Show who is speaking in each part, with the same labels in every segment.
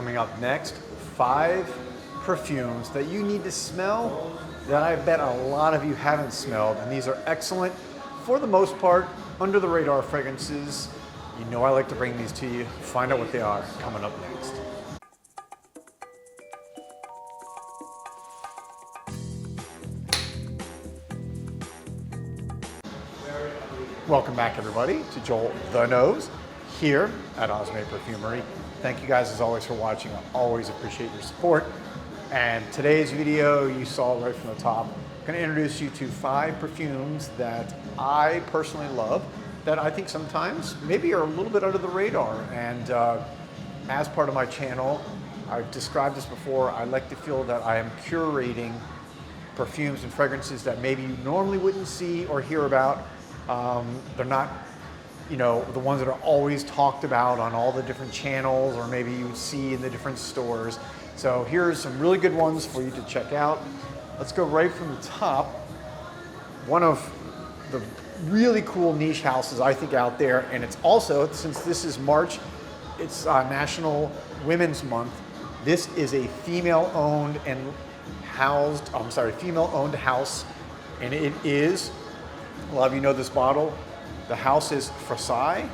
Speaker 1: Coming up next, 5 perfumes that you need to smell that I bet a lot of you haven't smelled. And these are excellent, for the most part, under the radar fragrances. You know I like to bring these to you. Find out what they are coming up next. Welcome back, everybody, to Joel the Nose here at Osme Perfumery. Thank you guys as always for watching. I always appreciate your support. And today's video, you saw right from the top, I'm going to introduce you to 5 perfumes that I personally love, that I think sometimes maybe are a little bit under the radar. And as part of my channel, I've described this before, I like to feel that I am curating perfumes and fragrances that maybe you normally wouldn't see or hear about. They're not, you know, the ones that are always talked about on all the different channels or maybe you see in the different stores. So here's some really good ones for you to check out. Let's go right from the top. One of the really cool niche houses I think out there, and it's also, since this is March, it's National Women's Month. This is a female-owned and female-owned house, and it is, a lot of you know this bottle. The house is Versailles,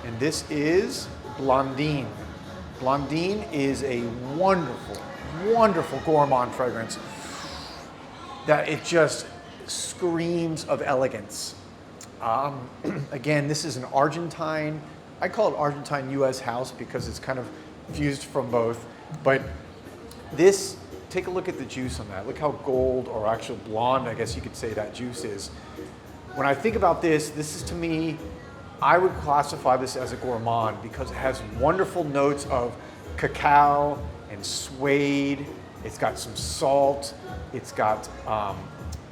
Speaker 1: and this is Blondin. Blondin is a wonderful, wonderful gourmand fragrance that it just screams of elegance. Again, this is an Argentine, I call it Argentine US house because it's kind of fused from both, but this, take a look at the juice on that. Look how gold, or actually blonde, I guess you could say that juice is. When I think about this, this is, to me, I would classify this as a gourmand because it has wonderful notes of cacao and suede. It's got some salt. It's got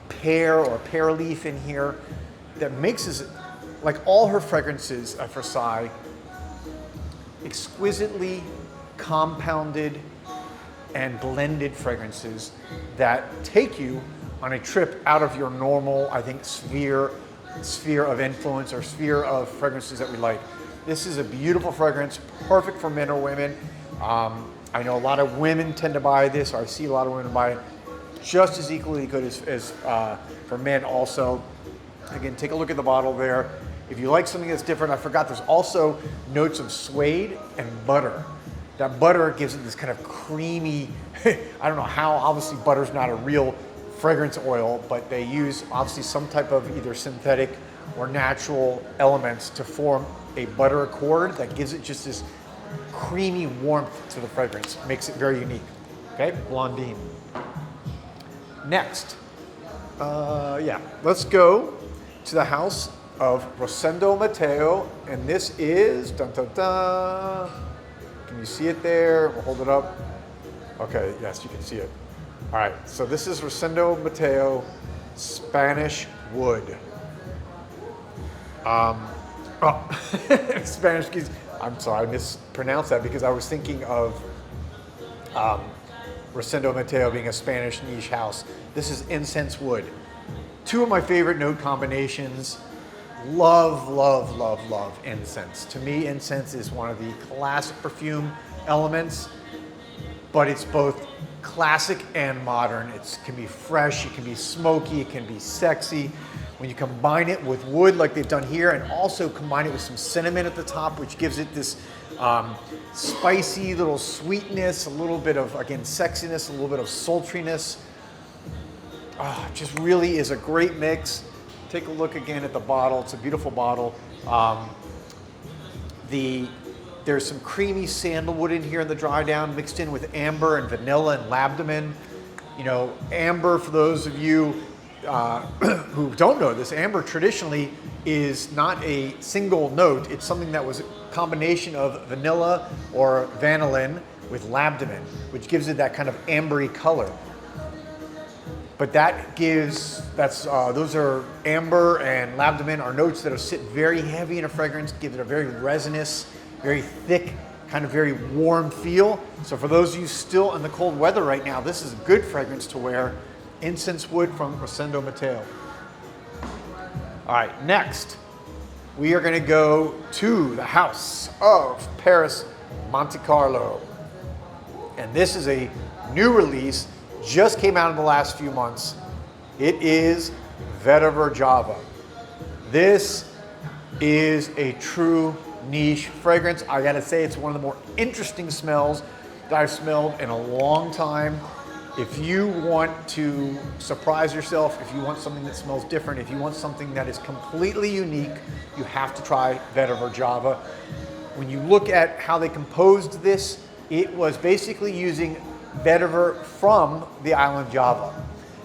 Speaker 1: pear or pear leaf in here that makes this, like all her fragrances at Versailles, exquisitely compounded and blended fragrances that take you on a trip out of your normal, I think, sphere of influence or sphere of fragrances that we like. This is a beautiful fragrance, perfect for men or women. I know a lot of women tend to buy this, or I see a lot of women buy it. Just as equally good as for men also. Again, take a look at the bottle there. If you like something that's different, I forgot there's also notes of suede and butter. That butter gives it this kind of creamy, I don't know how, obviously butter's not a real fragrance oil, but they use obviously some type of either synthetic or natural elements to form a butter accord that gives it just this creamy warmth to the fragrance. Makes it very unique. Okay, Blondin. Next, let's go to the house of Rosendo Matteo, and this is, dun, dun, dun. Can you see it there? We'll hold it up. Okay, yes, you can see it. All right, so this is Rosendo Matteo Spanish Wood. Spanish, I'm sorry, I mispronounced that because I was thinking of Rosendo Matteo being a Spanish niche house. This is Incense Wood. 2 of my favorite note combinations. Love, love, love, love incense. To me, incense is one of the classic perfume elements, but it's both classic and modern. It can be fresh, it can be smoky, it can be sexy. When you combine it with wood like they've done here, and also combine it with some cinnamon at the top, which gives it this spicy little sweetness, a little bit of, again, sexiness, a little bit of sultriness. Just really is a great mix. Take a look again at the bottle. It's a beautiful bottle. There's some creamy sandalwood in here in the dry down, mixed in with amber and vanilla and labdamen. You know, amber, for those of you who don't know this, amber traditionally is not a single note. It's something that was a combination of vanilla or vanillin with labdamen, which gives it that kind of ambery color. But those are amber and labdamen are notes that sit very heavy in a fragrance, give it a very resinous, very thick, kind of very warm feel. So for those of you still in the cold weather right now, this is a good fragrance to wear. Incense Wood from Rosendo Matteo. All right, next, we are gonna go to the house of Paris Monte Carlo. And this is a new release, just came out in the last few months. It is Vetiver Java. This is a true niche fragrance. I gotta say, it's one of the more interesting smells that I've smelled in a long time. If you want to surprise yourself, if you want something that smells different, if you want something that is completely unique, you have to try Vetiver Java. When you look at how they composed this, it was basically using vetiver from the island Java.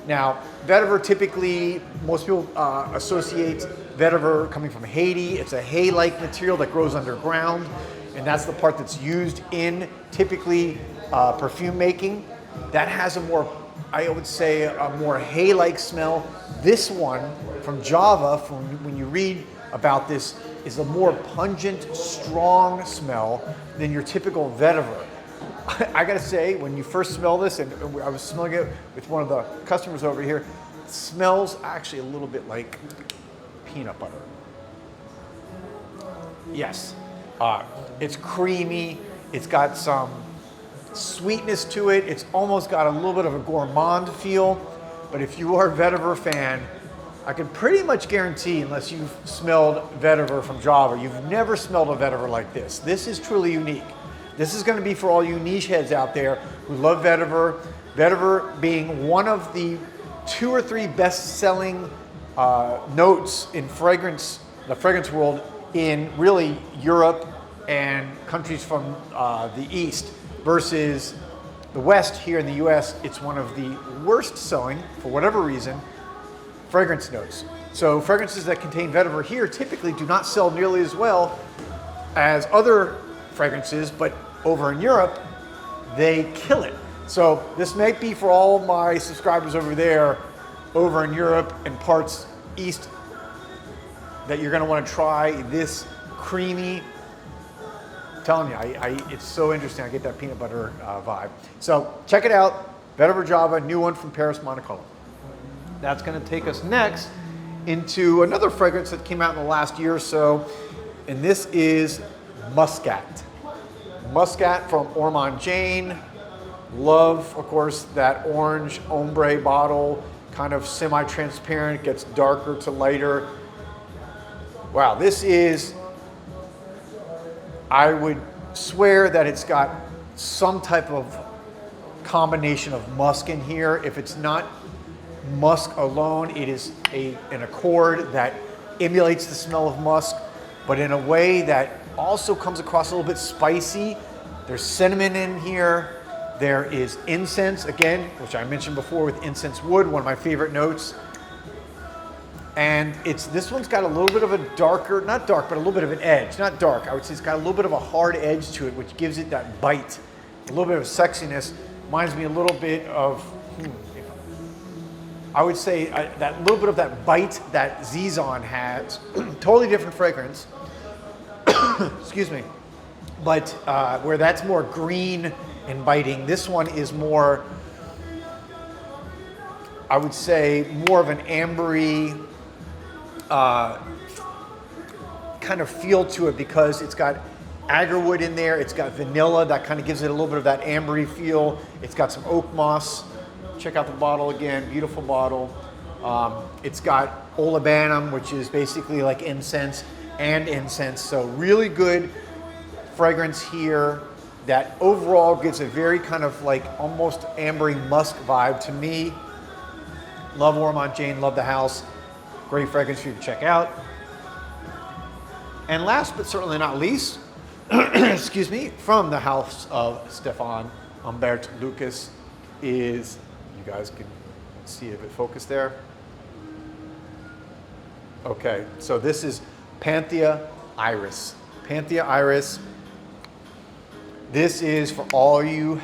Speaker 1: Now, vetiver typically, most people associate vetiver coming from Haiti. It's a hay-like material that grows underground, and that's the part that's used in typically perfume making. That has a more, I would say, a more hay-like smell. This one from Java, from when you read about this, is a more pungent, strong smell than your typical vetiver. I gotta say, when you first smell this, and I was smelling it with one of the customers over here, it smells actually a little bit like peanut butter. Yes, it's creamy, it's got some sweetness to it, it's almost got a little bit of a gourmand feel, but if you are a vetiver fan, I can pretty much guarantee, unless you've smelled vetiver from Java, you've never smelled a vetiver like this. This is truly unique. This is going to be for all you niche heads out there who love vetiver. Vetiver being one of the 2 or 3 best-selling notes in fragrance, the fragrance world, in really Europe and countries from the East, versus the West. Here in the US, it's one of the worst selling, for whatever reason, fragrance notes. So fragrances that contain vetiver here typically do not sell nearly as well as other fragrances, but over in Europe, they kill it. So this might be for all my subscribers over there, over in Europe and parts east, that you're gonna wanna try this creamy, I'm telling you, it's so interesting. I get that peanut butter vibe. So check it out, Vetiver Java, new one from Paris, Monaco. That's gonna take us next into another fragrance that came out in the last year or so, and this is Muscat. Muscat from Ormond Jane. Love, of course, that orange ombre bottle, kind of semi-transparent, gets darker to lighter. Wow, this is, I would swear that it's got some type of combination of musk in here. If it's not musk alone, it is an accord that emulates the smell of musk, but in a way that also comes across a little bit spicy. There's cinnamon in here. There is incense, again, which I mentioned before with Incense Wood, one of my favorite notes. And this one's got a little bit of a darker, not dark, but a little bit of an edge. Not dark, I would say it's got a little bit of a hard edge to it, which gives it that bite, a little bit of sexiness. Reminds me a little bit of, I would say that little bit of that bite that Zizon has. Totally different fragrance. Excuse me, but where that's more green and biting, this one is more, I would say, more of an ambery kind of feel to it, because it's got agarwood in there, it's got vanilla, that kind of gives it a little bit of that ambery feel. It's got some oak moss. Check out the bottle again, beautiful bottle. It's got olibanum, which is basically like incense, and incense. So really good fragrance here that overall gives a very kind of like almost ambery musk vibe to me. Love Ormond Jane, love the house. Great fragrance for you to check out. And last but certainly not least, excuse me, from the house of Stefan Humbert Lucas is, you guys can see if it focused there. Okay, so this is Panthea Iris. Panthea Iris. This is for all you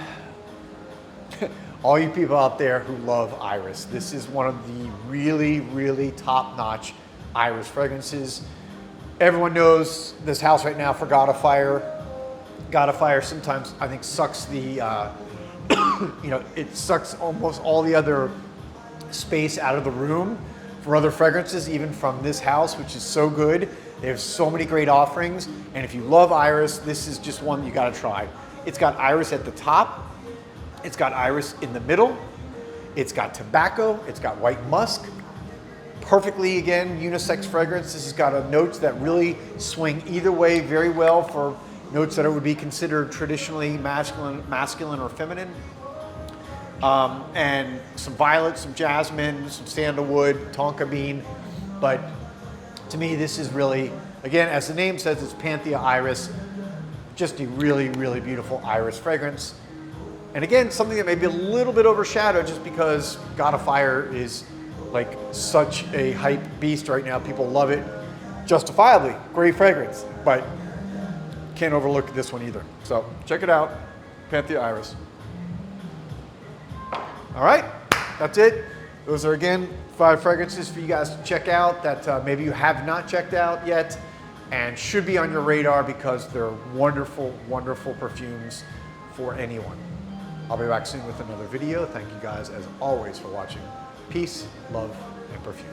Speaker 1: people out there who love Iris. This is one of the really, really top-notch Iris fragrances. Everyone knows this house right now for Godifier. Godifier sometimes, I think, sucks the, it sucks almost all the other space out of the room for other fragrances, even from this house, which is so good. They have so many great offerings, and if you love Iris, this is just one you gotta try. It's got Iris at the top, It's got iris in the middle. It's got tobacco. It's got white musk. Perfectly, again, unisex fragrance. This has got a notes that really swing either way very well for notes that would be considered traditionally masculine or feminine. And some violet, some jasmine, some sandalwood, tonka bean. But to me, this is really, again, as the name says, it's Panthea Iris. Just a really, really beautiful iris fragrance. And again, something that may be a little bit overshadowed just because God of Fire is like such a hype beast right now. People love it, justifiably. Great fragrance, but can't overlook this one either. So check it out, Panthea Iris. All right, that's it. Those are, again, 5 fragrances for you guys to check out that maybe you have not checked out yet and should be on your radar because they're wonderful, wonderful perfumes for anyone. I'll be back soon with another video. Thank you guys, as always, for watching. Peace, love, and perfume.